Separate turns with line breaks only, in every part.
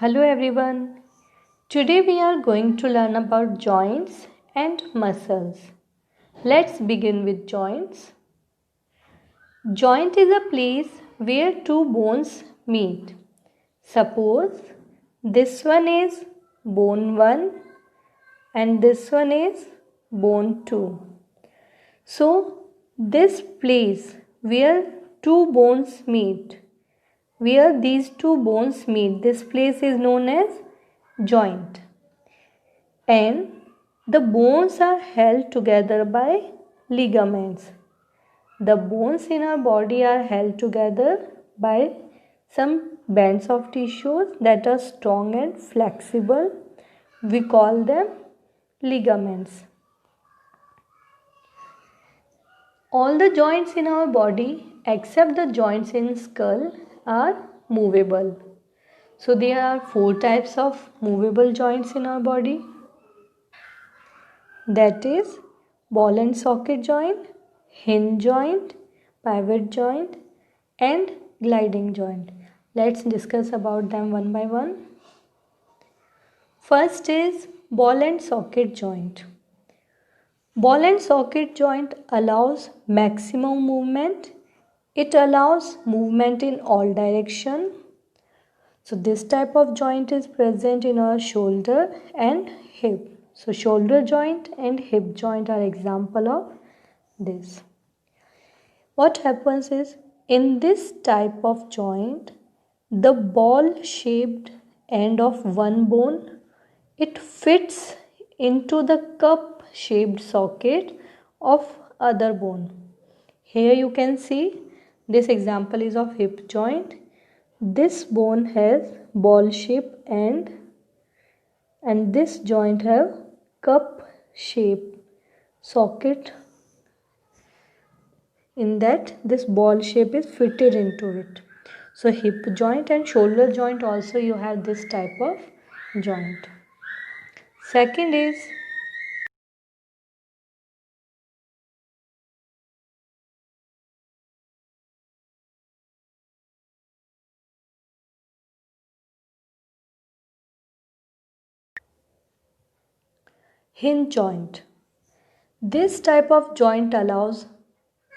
Hello everyone. Today we are going to learn about joints and muscles. Let's begin with joints. Joint is a place where two bones meet. Suppose this one is bone 1 and this one is bone 2. So this place where two bones meet, where these two bones meet, this place is known as joint. And the bones are held together by ligaments. The bones in our body are held together by some bands of tissues that are strong and flexible. We call them ligaments. All the joints in our body except the joints in skull are movable. So there are 4 types of movable joints in our body. That is ball and socket joint, hinge joint, pivot joint and gliding joint. Let's discuss about them one by one. First is ball and socket joint. Ball and socket joint allows maximum movement. It allows movement in all direction. So this type of joint is present in our shoulder and hip. So shoulder joint and hip joint are example of this. What happens is in this type of joint, the ball shaped end of one bone, it fits into the cup shaped socket of other bone. Here you can see this example is of hip joint. This bone has ball shape end and this joint have cup shape socket. In that this ball shape is fitted into it. So hip joint and shoulder joint also you have this type of joint. Second is hinge joint. This type of joint allows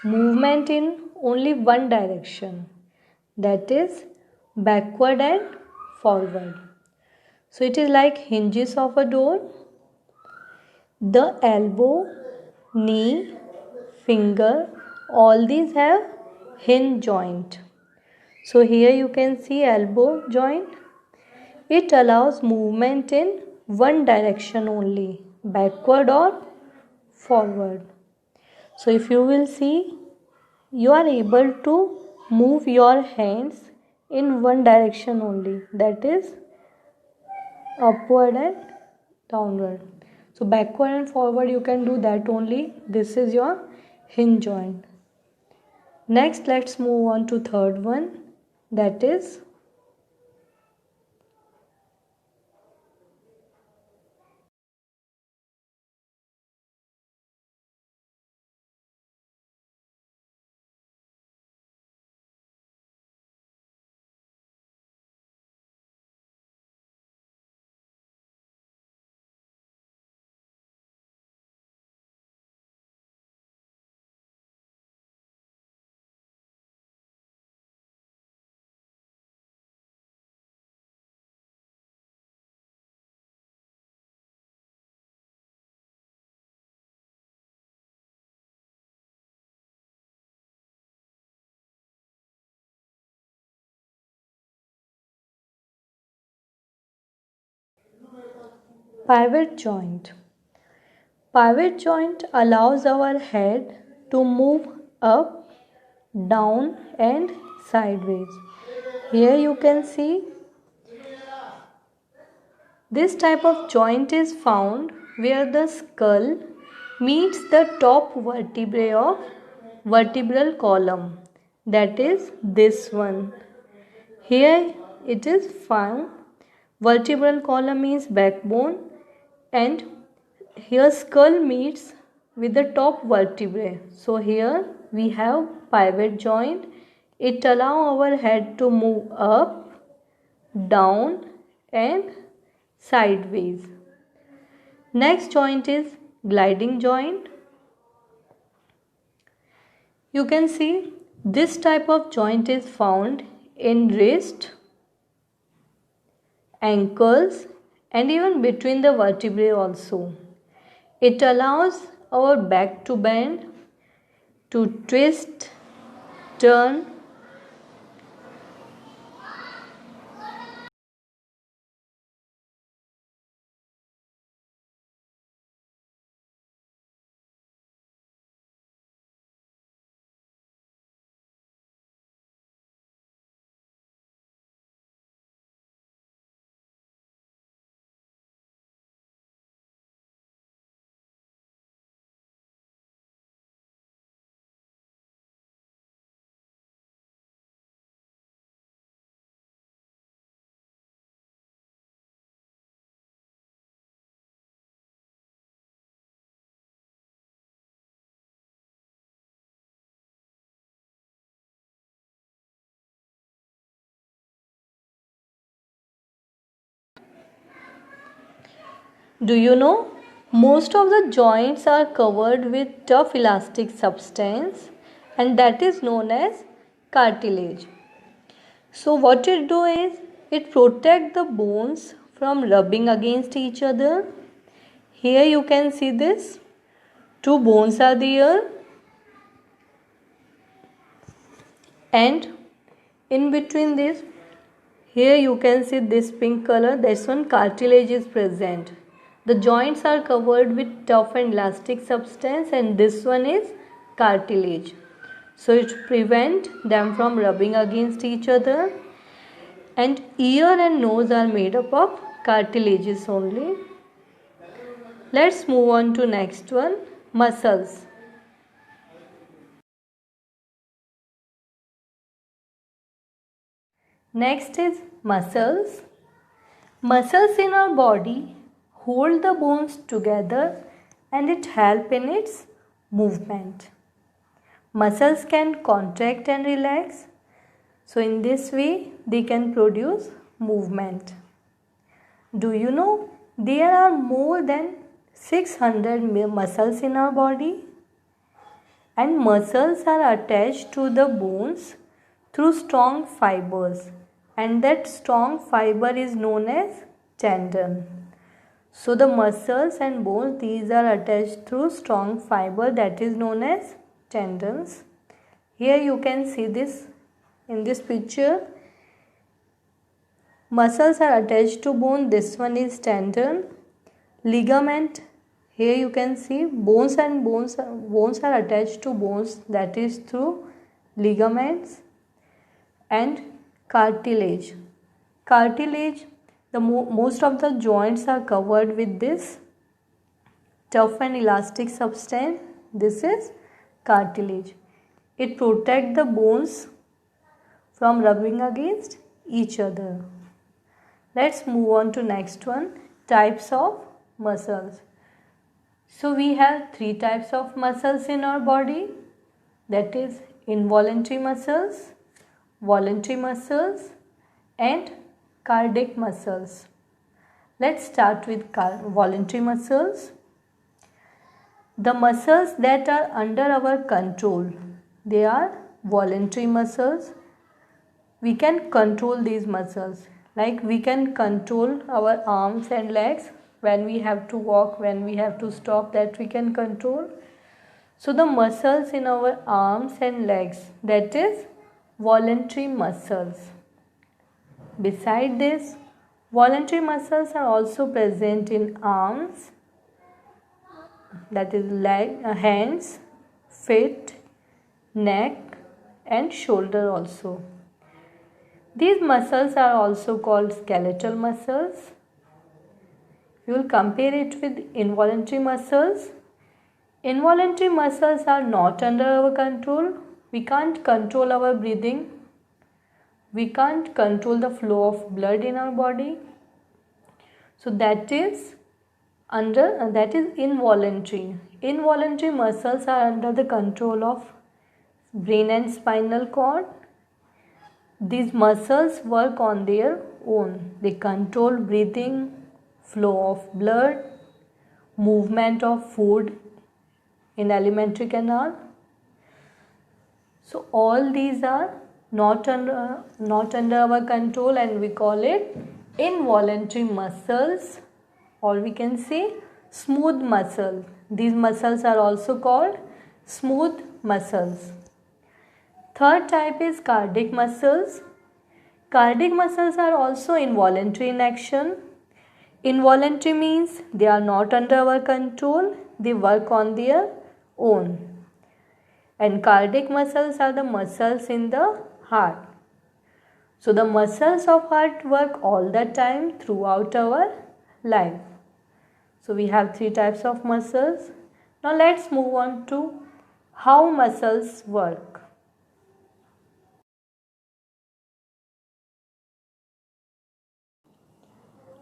movement in only one direction, that is backward and forward. So it is like hinges of a door. The elbow, knee, finger, all these have hinge joint. So here you can see elbow joint. It allows movement in one direction only, backward or forward. So if you will see, you are able to move your hands in one direction only, that is upward and downward. So backward and forward you can do that only. This is your hinge joint. Next let's move on to third one, that is pivot joint. Pivot joint allows our head to move up, down and sideways. Here you can see this type of joint is found where the skull meets the top vertebrae of vertebral column, that is this one. Here it is found. Vertebral column means backbone and here skull meets with the top vertebrae. So here we have pivot joint. It allows our head to move up, down and sideways. Next joint is gliding joint. You can see this type of joint is found in wrist, ankles, and even between the vertebrae also. It allows our back to bend, to twist, turn. Do you know? Most of the joints are covered with tough elastic substance, and that is known as cartilage. So what it do is it protect the bones from rubbing against each other. Here you can see this. Two bones are there, and in between this, here you can see this pink color, that's one cartilage is present. The joints are covered with tough and elastic substance, and this one is cartilage. So it prevent them from rubbing against each other. And ear and nose are made up of cartilages only. Let's move on to next one, muscles. Next is muscles. Muscles in our body hold the bones together and it helps in its movement. Muscles can contract and relax. So in this way they can produce movement. Do you know there are more than 600 muscles in our body? And muscles are attached to the bones through strong fibers, and that strong fiber is known as tendon. So the muscles and bones, these are attached through strong fiber, that is known as tendons. Here you can see this in this picture. Muscles are attached to bone, this one is tendon. Ligament, here you can see bones are attached to bones, that is through ligaments. And cartilage. Cartilage, most of the joints are covered with this tough and elastic substance. This is cartilage. It protects the bones from rubbing against each other. Let's move on to next one, types of muscles. So we have three types of muscles in our body, that is involuntary muscles, voluntary muscles, and cardiac muscles. Let's start with voluntary muscles. The muscles that are under our control, they are voluntary muscles. We can control these muscles, like we can control our arms and legs. When we have to walk, when we have to stop, that we can control. So the muscles in our arms and legs, that is voluntary muscles. Beside this, voluntary muscles are also present in arms, that is hands, feet, neck, and shoulder also. These muscles are also called skeletal muscles. We will compare it with involuntary muscles. Involuntary muscles are not under our control. We can't control our breathing. We can't control the flow of blood in our body. So that is involuntary. Involuntary muscles are under the control of brain and spinal cord. These muscles work on their own. They control breathing, flow of blood, movement of food in alimentary canal. So all these are not under our control, and we call it involuntary muscles, or we can say smooth muscle. These muscles are also called smooth muscles. Third type is cardiac muscles. Cardiac muscles are also involuntary in action. Involuntary means they are not under our control, they work on their own. And cardiac muscles are the muscles in the heart. So the muscles of heart work all the time throughout our life. So we have three types of muscles. Now let's move on to how muscles work.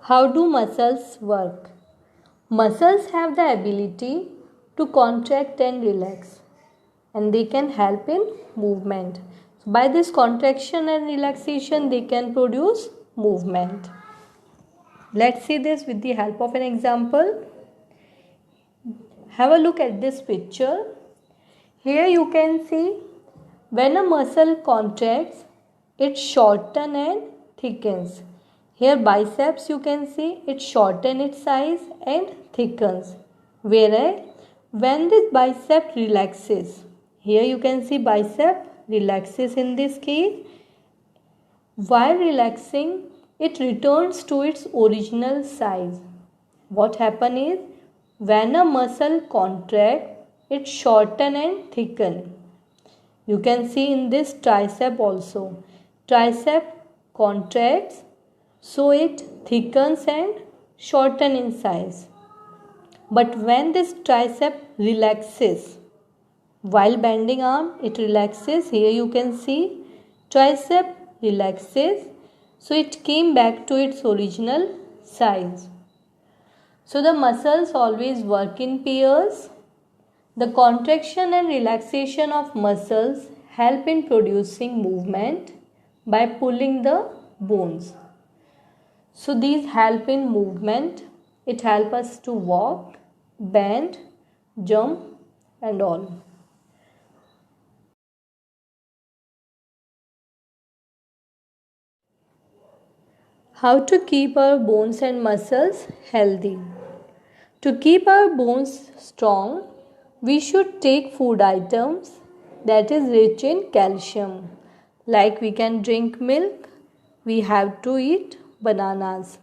How do muscles work? Muscles have the ability to contract and relax, and they can help in movement. So by this contraction and relaxation, they can produce movement. Let's see this with the help of an example. Have a look at this picture. Here you can see when a muscle contracts, it shortens and thickens. Here biceps you can see it shortens its size and thickens. Whereas when this bicep relaxes, here you can see bicep relaxes in this case. While relaxing, it returns to its original size. What happens is when a muscle contracts, it shortens and thickens. You can see in this tricep also. Tricep contracts, so it thickens and shortens in size. But when this tricep relaxes, while bending arm, it relaxes. Here you can see tricep relaxes, so it came back to its original size. So the muscles always work in pairs. The contraction and relaxation of muscles help in producing movement by pulling the bones. So these help in movement. It helps us to walk, bend, jump and all. How to keep our bones and muscles healthy? To keep our bones strong, we should take food items that is rich in calcium. Like we can drink milk, we have to eat bananas.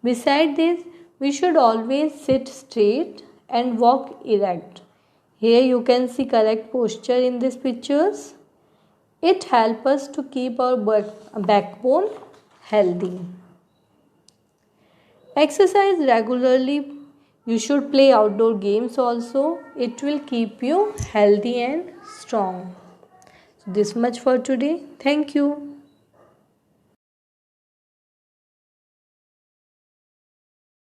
Besides this, we should always sit straight and walk erect. Here you can see correct posture in these pictures. It helps us to keep our backbone healthy. Exercise regularly. You should play outdoor games also. It will keep you healthy and strong. So this much for today. Thank you.